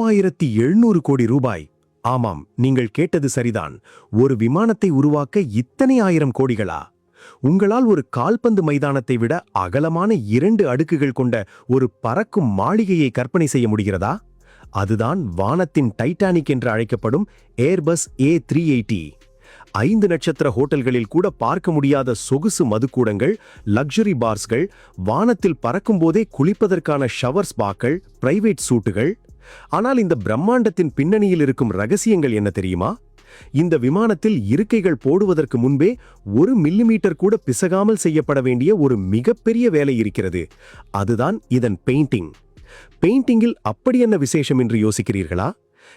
3700 கோடி ரூபாய். ஆமாம், நீங்கள் கேட்டது சரிதான். ஒரு விமானத்தை உருவாக்க இத்தனை ஆயிரம் கோடிகளா? உங்களால் ஒரு கால்பந்து மைதானத்தை விட அகலமான 2 அடுக்குகள் கொண்ட ஒரு பறக்கும் மாளிகையை கற்பனை செய்ய முடிகிறதா? அதுதான் வானத்தின் டைட்டானிக் என்று அழைக்கப்படும் ஏர்பஸ் A380. 5 நட்சத்திர ஹோட்டல்களில் கூட பார்க்க முடியாத சொகுசு மதுக்கூடங்கள், லக்ஸரி பார்ஸ்கள், வானத்தில் பறக்கும்போதே குளிப்பதற்கான ஷவர் ஸ்பாக்கள், பிரைவேட் சூட்டுகள். ஆனால் இந்த பிரம்மாண்டத்தின் பின்னணியில் இருக்கும் ரகசியங்கள் என்ன தெரியுமா? இந்த விமானத்தில் இருக்கைகள் போடுவதற்கு முன்பே 1 மில்லிமீட்டர் கூட பிசகாமல் செய்யப்பட வேண்டிய ஒரு மிகப்பெரிய வேலை இருக்கிறது. அதுதான் இதன் பெயிண்டிங். பெயிண்டிங்கில் அப்படி என்ன விசேஷம் என்று யோசிக்கிறீர்களா?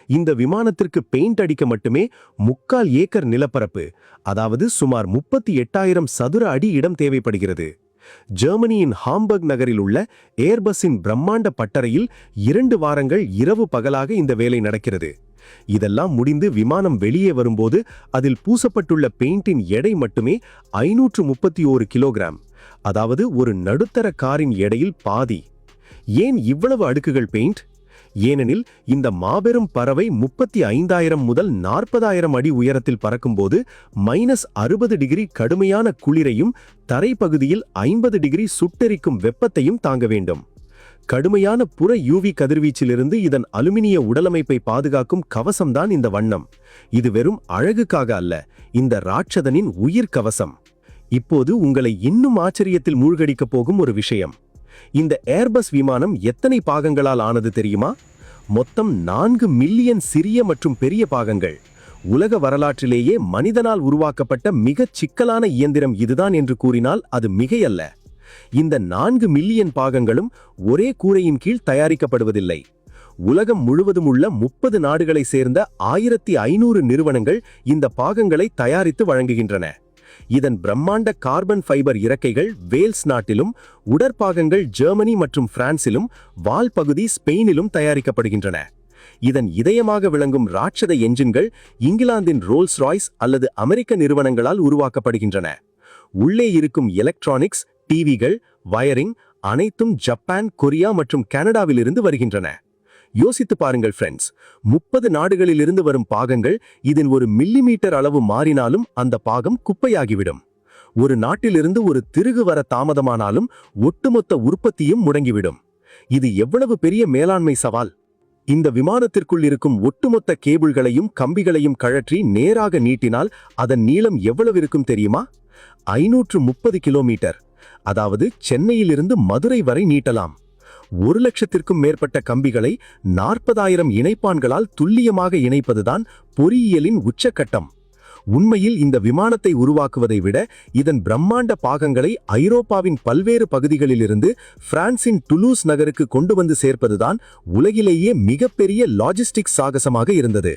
இந்த விமானத்திற்கு பெயிண்ட் அடிக்க மட்டுமே 3/4 ஏக்கர் நிலப்பரப்பு, அதாவது சுமார் 38,000 சதுர அடி இடம் தேவைப்படுகிறது. ஜெர்மனியின் ஹாம்பர்க் நகரில் உள்ள ஏர்பஸின் பிரம்மாண்ட பட்டறையில் 2 வாரங்கள் இரவு பகலாக இந்த வேலை நடக்கிறது. இதெல்லாம் முடிந்து விமானம் வெளியே வரும்போது அதில் பூசப்பட்டுள்ள பெயிண்டின் எடை மட்டுமே 531 கிலோகிராம், அதாவது ஒரு நடுத்தர காரின் எடையில் பாதி. ஏன் இவ்வளவு அடுக்குகள் பெயிண்ட்? ஏனெனில் இந்த மாபெரும் பறவை 35,000 முதல் 40,000 அடி உயரத்தில் பறக்கும்போது -60 டிகிரி கடுமையான குளிரையும் தரைப்பகுதியில் 50 டிகிரி சுட்டெரிக்கும் வெப்பத்தையும் தாங்க வேண்டும். கடுமையான புற யூவி கதிர்வீச்சிலிருந்து இதன் அலுமினிய உடலமைப்பை பாதுகாக்கும் கவசம்தான் இந்த வண்ணம். இது வெறும் அழகுக்காக அல்ல, இந்த ராட்சதனின் உயிர் கவசம். இப்போது உங்களை இன்னும் ஆச்சரியத்தில் மூழ்கடிக்கப் போகும் ஒரு விஷயம். இந்த ஏர்பஸ் விமானம் எத்தனை பாகங்களால் ஆனது தெரியுமா? மொத்தம் 4 மில்லியன் சிறிய மற்றும் பெரிய பாகங்கள். உலக வரலாற்றிலேயே மனிதனால் உருவாக்கப்பட்ட மிகச் சிக்கலான இயந்திரம் இதுதான் என்று கூறினால் அது மிகையல்ல. இந்த 4 மில்லியன் பாகங்களும் ஒரே கூரையின் கீழ் தயாரிக்கப்படுவதில்லை. உலகம் முழுவதும் உள்ள 30 நாடுகளை சேர்ந்த 1500 நிறுவனங்கள் இந்த பாகங்களை தயாரித்து வழங்குகின்றன. இதன் பிரம்மாண்ட கார்பன் ஃபைபர் இறக்கைகள் வேல்ஸ் நாட்டிலும், உடற்பாகங்கள் ஜெர்மனி மற்றும் பிரான்சிலும், வால் பகுதி ஸ்பெயினிலும் தயாரிக்கப்படுகின்றன. இதன் இதயமாக விளங்கும் ராட்சத என்ஜின்கள் இங்கிலாந்தின் ரோல்ஸ் ராய்ஸ் அல்லது அமெரிக்க நிறுவனங்களால் உருவாக்கப்படுகின்றன. உள்ளே இருக்கும் எலக்ட்ரானிக்ஸ், டிவிகள், வயரிங் அனைத்தும் ஜப்பான், கொரியா மற்றும் கனடாவிலிருந்து வருகின்றன. யோசித்து பாருங்கள் ஃப்ரெண்ட்ஸ், 30 நாடுகளிலிருந்து வரும் பாகங்கள். இதன் 1 மில்லிமீட்டர் அளவு மாறினாலும் அந்த பாகம் குப்பையாகிவிடும். ஒரு நாட்டிலிருந்து ஒரு திருகு வர தாமதமானாலும் ஒட்டுமொத்த உற்பத்தியும் முடங்கிவிடும். இது எவ்வளவு பெரிய மேலாண்மை சவால்! இந்த விமானத்திற்குள் இருக்கும் ஒட்டுமொத்த கேபிள்களையும் கம்பிகளையும் கழற்றி நேராக நீட்டினால் அதன் நீளம் எவ்வளவு இருக்கும் தெரியுமா? 530 கிலோமீட்டர். அதாவது சென்னையிலிருந்து மதுரை வரை நீட்டலாம். 1,00,000க்கும் மேற்பட்ட கம்பிகளை 40,000 இணைப்பான்களால் துல்லியமாக இணைப்பதுதான் பொறியியலின் உச்சக்கட்டம். உண்மையில் இந்த விமானத்தை உருவாக்குவதை விட இதன் பிரம்மாண்ட பாகங்களை ஐரோப்பாவின் பல்வேறு பகுதிகளிலிருந்து பிரான்சின் டுலூஸ் நகருக்கு கொண்டு வந்து சேர்ப்பதுதான் உலகிலேயே மிகப்பெரிய லாஜிஸ்டிக்ஸ் சாகசமாக இருந்தது.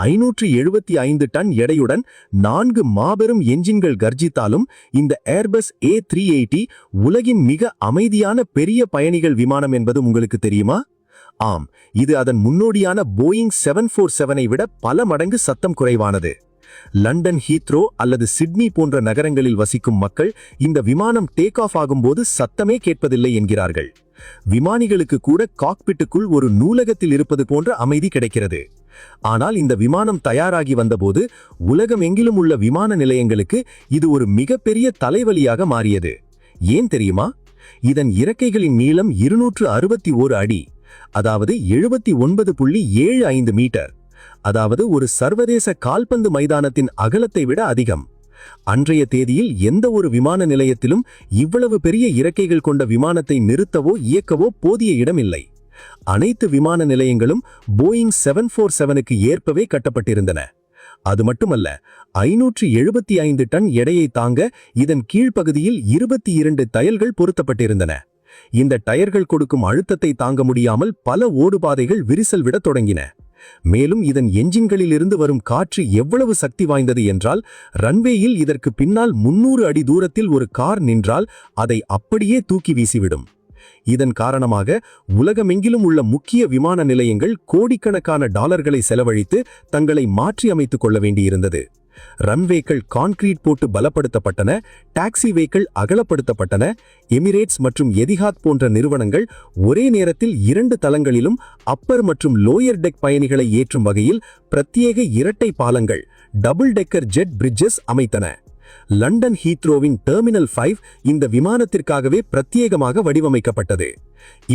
575 டன் எடையுடன் 4 மாபெரும் என்ஜின்கள் கர்ஜித்தாலும் இந்த ஏர்பஸ் A380 உலகின் மிக அமைதியான பெரிய பயணிகள் விமானம் என்பது உங்களுக்கு தெரியுமா? ஆம், இது அதன் முன்னோடியான போயிங் 747ஐ விட பல மடங்கு சத்தம் குறைவானது. லண்டன் ஹீத்ரோ அல்லது சிட்னி போன்ற நகரங்களில் வசிக்கும் மக்கள் இந்த விமானம் டேக் ஆஃப் ஆகும்போது சத்தமே கேட்பதில்லை என்கிறார்கள். விமானிகளுக்கு கூட காக்பிட்டுக்குள் ஒரு நூலகத்தில் இருப்பது போன்ற அமைதி கிடைக்கிறது. ஆனால் இந்த விமானம் தயாராகி வந்தபோது உலகம் எங்கிலும் உள்ள விமான நிலையங்களுக்கு இது ஒரு மிகப்பெரிய தலைவலியாக மாறியது. ஏன் தெரியுமா? இதன் இறக்கைகளின் நீளம் 261 அடி, அதாவது 79.75 மீட்டர். அதாவது ஒரு சர்வதேச கால்பந்து மைதானத்தின் அகலத்தை விட அதிகம். அன்றைய தேதியில் எந்த ஒரு விமான நிலையத்திலும் இவ்வளவு பெரிய இறக்கைகள் கொண்ட விமானத்தை நிறுத்தவோ இயக்கவோ போதிய இடமில்லை. அனைத்து விமான நிலையங்களும் போயிங் 747க்கு ஏற்பவே கட்டப்பட்டிருந்தன. அது மட்டுமல்ல, 575 டன் எடையை தாங்க இதன் கீழ்ப்பகுதியில் 22 டயர்கள் பொருத்தப்பட்டிருந்தன. இந்த டயர்கள் கொடுக்கும் அழுத்தத்தை தாங்க முடியாமல் பல ஓடுபாதைகள் விரிசல் விட தொடங்கின. மேலும் இதன் என்ஜின்களில் இருந்து வரும் காற்று எவ்வளவு சக்தி வாய்ந்தது என்றால், ரன்வேயில் இதற்கு பின்னால் 300 அடி தூரத்தில் ஒரு கார் நின்றால் அதை அப்படியே தூக்கி வீசிவிடும். இதன் காரணமாக உலகமெங்கிலும் உள்ள முக்கிய விமான நிலையங்கள் கோடிக்கணக்கான டாலர்களை செலவழித்து தங்களை மாற்றி அமைத்துக் கொள்ள வேண்டியிருந்தது. ரன்வேக்கள் கான்கிரீட் போட்டு பலப்படுத்தப்பட்டன, டாக்ஸிவேக்கள் அகலப்படுத்தப்பட்டன. எமிரேட்ஸ் மற்றும் எதிஹாத் போன்ற நிறுவனங்கள் ஒரே நேரத்தில் 2 தளங்களிலும் அப்பர் மற்றும் லோயர் டெக் பயணிகளை ஏற்றும் வகையில் பிரத்யேக இரட்டை பாலங்கள், டபுள் டெக்கர் ஜெட் பிரிட்ஜஸ் அமைத்தன. லண்டன் ஹீத்ரோவின் டெர்மினல் 5 இந்த விமானத்திற்காகவே பிரத்யேகமாக வடிவமைக்கப்பட்டது.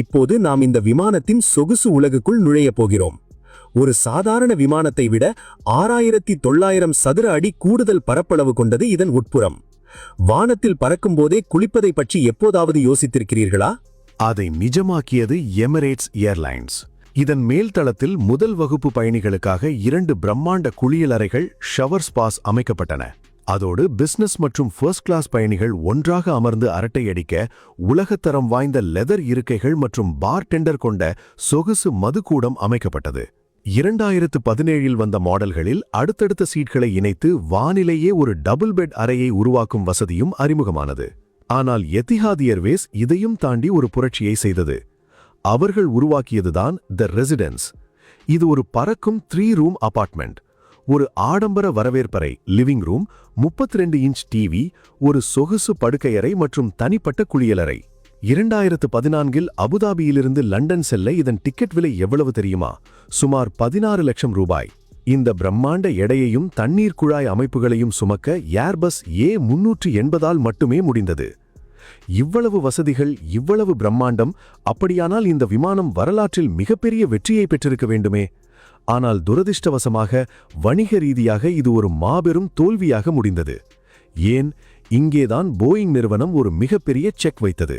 இப்போது நாம் இந்த விமானத்தின் சொகுசு உலகுக்குள் நுழையப் போகிறோம். ஒரு சாதாரண விமானத்தை விட 6900 சதுர அடி கூடுதல் பரப்பளவு கொண்டது இதன் உட்புறம். வானத்தில் பறக்கும் போதே குளிப்பதை பற்றி எப்போதாவது யோசித்திருக்கிறீர்களா? அதை நிஜமாக்கியது எமிரேட்ஸ் ஏர்லைன்ஸ். இதன் மேல்தளத்தில் முதல் வகுப்பு பயணிகளுக்காக 2 பிரம்மாண்ட குளியலறைகள், ஷவர் ஸ்பாஸ் அமைக்கப்பட்டன. அதோடு பிசினஸ் மற்றும் ஃபர்ஸ்ட் கிளாஸ் பயணிகள் ஒன்றாக அமர்ந்து அரட்டையடிக்க உலகத்தரம் வாய்ந்த லெதர் இருக்கைகள் மற்றும் பார் டெண்டர் கொண்ட சொகுசு மதுக்கூடம் அமைக்கப்பட்டது. 2017இல் வந்த மாடல்களில் அடுத்தடுத்த சீட்களை இணைத்து வானிலேயே ஒரு டபுள் பெட் அறையை உருவாக்கும் வசதியும் அறிமுகமானது. ஆனால் எத்திஹாத் ஏர்வேஸ் இதையும் தாண்டி ஒரு புரட்சியை செய்தது. அவர்கள் உருவாக்கியதுதான் தி ரெசிடென்ஸ். இது ஒரு பறக்கும் 3 ரூம் அபார்ட்மெண்ட். ஒரு ஆடம்பர வரவேற்பறை, லிவிங் ரூம், 32 இன்ச் டிவி, ஒரு சொகுசு படுக்கையறை மற்றும் தனிப்பட்ட குளியலறை. 2014இல் அபுதாபியிலிருந்து லண்டன் செல்ல இதன் டிக்கெட் விலை எவ்வளவு தெரியுமா? சுமார் 16 லட்சம் ரூபாய். இந்த பிரம்மாண்ட எடையையும் தண்ணீர் குழாய் அமைப்புகளையும் சுமக்க ஏர்பஸ் A380ஆல் மட்டுமே முடிந்தது. இவ்வளவு வசதிகள், இவ்வளவு பிரம்மாண்டம். அப்படியானால் இந்த விமானம் வரலாற்றில் மிகப்பெரிய வெற்றியை பெற்றிருக்க வேண்டுமே. ஆனால் துரதிர்ஷ்டவசமாக வணிக ரீதியாக இது ஒரு மாபெரும் தோல்வியாக முடிந்தது. ஏன்? இங்கேதான் போயிங் நிறுவனம் ஒரு மிகப்பெரிய செக் வைத்தது.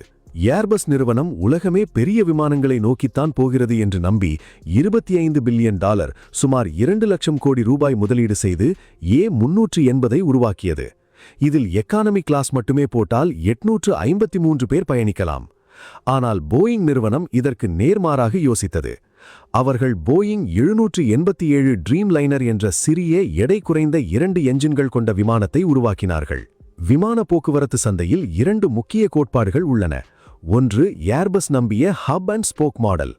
ஏர்பஸ் நிறுவனம் உலகமே பெரிய விமானங்களை நோக்கித்தான் போகிறது என்று நம்பி $25 பில்லியன், சுமார் 2 லட்சம் கோடி ரூபாய் முதலீடு செய்து A380ஐ உருவாக்கியது. இதில் எக்கானமி கிளாஸ் மட்டுமே போட்டால் 853 பேர் பயணிக்கலாம். ஆனால் போயிங் நிறுவனம் இதற்கு நேர்மாறாக யோசித்தது. அவர்கள் போயிங் 787 ட்ரீம் லைனர் என்ற சிறிய எடை குறைந்த 2 என்ஜின்கள் கொண்ட விமானத்தை உருவாக்கினார்கள். விமான போக்குவரத்து சந்தையில் 2 முக்கிய கோட்பாடுகள் உள்ளன. ஒன்று, ஏர்பஸ் நம்பிய ஹப் அண்ட் ஸ்போக் மாடல்.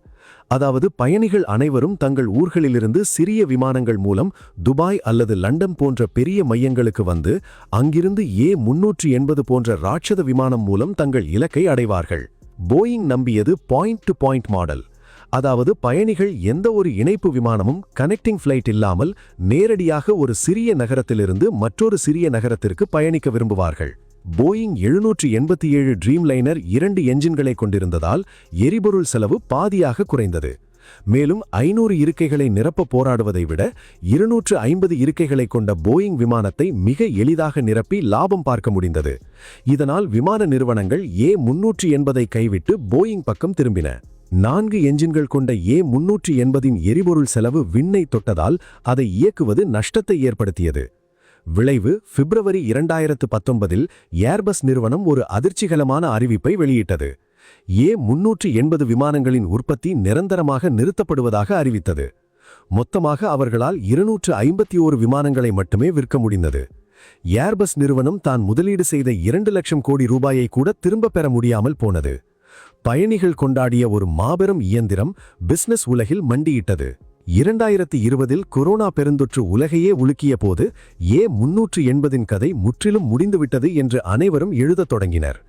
அதாவது பயணிகள் அனைவரும் தங்கள் ஊர்களிலிருந்து சிறிய விமானங்கள் மூலம் துபாய் அல்லது லண்டன் போன்ற பெரிய மையங்களுக்கு வந்து அங்கிருந்து A380 போன்ற ராட்சத விமானம் மூலம் தங்கள் இலக்கை அடைவார்கள். போயிங் நம்பியது பாயிண்ட் டு பாயிண்ட் மாடல். அதாவது பயணிகள் எந்த ஒரு இணைப்பு விமானமும் கனெக்டிங் ஃபிளைட் இல்லாமல் நேரடியாக ஒரு சிறிய நகரத்திலிருந்து மற்றொரு சிறிய நகரத்திற்கு பயணிக்க விரும்புவார்கள். போயிங் 787 ட்ரீம் லைனர் 2 என்ஜின்களை கொண்டிருந்ததால் எரிபொருள் செலவு பாதியாக குறைந்தது. மேலும் 500 இருக்கைகளை நிரப்ப போராடுவதை விட 250 இருக்கைகளை கொண்ட போயிங் விமானத்தை மிக எளிதாக நிரப்பி லாபம் பார்க்க முடிந்தது. இதனால் விமான நிறுவனங்கள் A380ஐ கைவிட்டு போயிங் பக்கம் திரும்பின. 4 என்ஜின்கள் கொண்ட A380இன் எரிபொருள் செலவு விண்ணை தொட்டதால் அதை இயக்குவது நஷ்டத்தை ஏற்படுத்தியது. விளைவு, பிப்ரவரி 2019இல் ஏர்பஸ் நிறுவனம் ஒரு அதிர்ச்சிகரமான அறிவிப்பை வெளியிட்டது. A380 விமானங்களின் உற்பத்தி நிரந்தரமாக நிறுத்தப்படுவதாக அறிவித்தது. மொத்தமாக அவர்களால் 251 விமானங்களை மட்டுமே விற்க முடிந்தது. ஏர்பஸ் நிறுவனம் தான் முதலீடு செய்த 2 லட்சம் கோடி ரூபாயை கூட திரும்ப பெற முடியாமல் போனது. பயணிகள் கொண்டாடிய ஒரு மாபெரும் இயந்திரம் பிசினஸ் உலகில் மண்டியிட்டது. 2020இல் கொரோனா பெருந்தொற்று உலகையே உலுக்கிய போது A380இன் கதை முற்றிலும் முடிந்துவிட்டது என்று அனைவரும் எழுதத் தொடங்கினர்.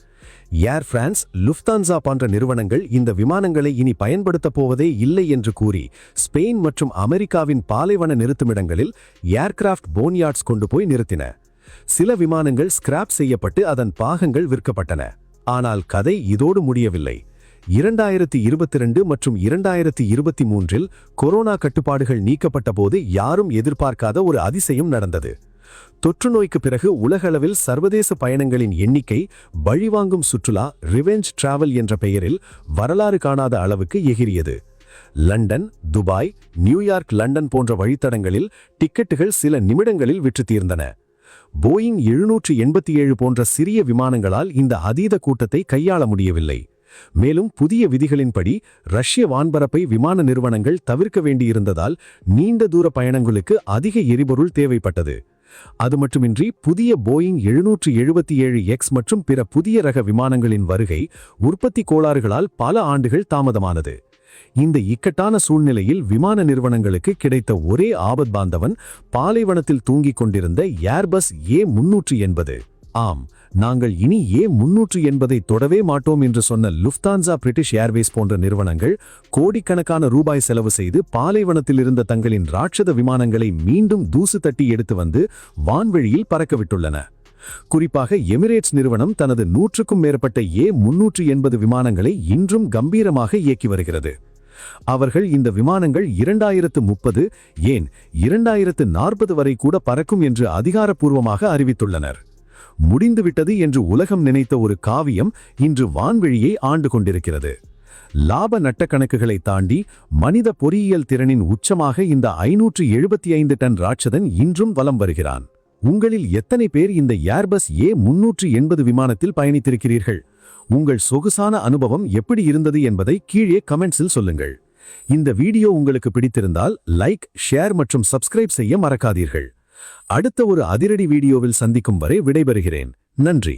ஏர் பிரான்ஸ், லுஃப்தான்சா போன்ற நிறுவனங்கள் இந்த விமானங்களை இனி பயன்படுத்தப் போவதே இல்லை என்று கூறி ஸ்பெயின் மற்றும் அமெரிக்காவின் பாலைவன நிறுத்துமிடங்களில் ஏர்கிராஃப்ட் போன்யார்ட்ஸ் கொண்டு போய் நிறுத்தின. சில விமானங்கள் ஸ்கிராப் செய்யப்பட்டு அதன் பாகங்கள் விற்கப்பட்டன. ஆனால் கதை இதோடு முடியவில்லை. 2022 மற்றும் 2023இல் கொரோனா கட்டுப்பாடுகள் நீக்கப்பட்ட போது யாரும் எதிர்பார்க்காத ஒரு அதிசயம் நடந்தது. தொற்று நோய்க்கு பிறகு உலகளவில் சர்வதேச பயணங்களின் எண்ணிக்கை பழிவாங்கும் சுற்றுலா ரிவெஞ்ச் டிராவல் என்ற பெயரில் வரலாறு காணாத அளவுக்கு எகிரியது. லண்டன், துபாய், நியூயார்க், லண்டன் போன்ற வழித்தடங்களில் டிக்கெட்டுகள் சில நிமிடங்களில் விற்று தீர்ந்தன. போயிங் 787 போன்ற சிறிய விமானங்களால் இந்த அதீத கூட்டத்தை கையாள முடியவில்லை. மேலும் புதிய விதிகளின்படி ரஷ்ய வான்பரப்பை விமான நிறுவனங்கள் தவிர்க்க வேண்டியிருந்ததால் நீண்ட தூர பயணங்களுக்கு அதிக எரிபொருள் தேவைப்பட்டது. அது மட்டுமின்றி புதிய போயிங் 777X மற்றும் பிற புதிய ரக விமானங்களின் வருகை உற்பத்தி கோளாறுகளால் பல ஆண்டுகள் தாமதமானது. இந்த இக்கட்டான சூழ்நிலையில் விமான நிறுவனங்களுக்கு கிடைத்த ஒரே ஆபத்பாந்தவன் பாலைவனத்தில் தூங்கிக் கொண்டிருந்த ஏர்பஸ் A380. ஆம், நாங்கள் இனி A380 தொடவே மாட்டோம் என்று சொன்ன லுஃப்தான்சா, பிரிட்டிஷ் ஏர்வேஸ் போன்ற நிறுவனங்கள் கோடிக்கணக்கான ரூபாய் செலவு செய்து பாலைவனத்தில் இருந்த தங்களின் ராட்சத விமானங்களை மீண்டும் தூசு தட்டி எடுத்து வந்து வான்வெளியில் பறக்கவிட்டுள்ளன. குறிப்பாக எமிரேட்ஸ் நிறுவனம் தனது 100க்கும் மேற்பட்ட A380 விமானங்களை இன்றும் கம்பீரமாக இயக்கி வருகிறது. அவர்கள் இந்த விமானங்கள் 2030, ஏன் 2040 வரை கூட பறக்கும் என்று அதிகாரப்பூர்வமாக அறிவித்துள்ளனர். முடிந்துவிட்டது என்று உலகம் நினைத்த ஒரு காவியம் இன்று வான்வெளியை ஆண்டு கொண்டிருக்கிறது. லாப நட்ட கணக்குகளை தாண்டி மனித பொறியியல் திறனின் உச்சமாக இந்த 575 டன் ராட்சதன் இன்றும் வலம் வருகிறான். உங்களில் எத்தனை பேர் இந்த ஏர்பஸ் A380 விமானத்தில் பயணித்திருக்கிறீர்கள்? உங்கள் சொகுசான அனுபவம் எப்படி இருந்தது என்பதை கீழே கமெண்ட்ஸில் சொல்லுங்கள். இந்த வீடியோ உங்களுக்கு பிடித்திருந்தால் லைக், ஷேர் மற்றும் சப்ஸ்கிரைப் செய்ய மறக்காதீர்கள். அடுத்த ஒரு அதிரடி வீடியோவில் சந்திக்கும் வரை விடைபெறுகிறேன். நன்றி.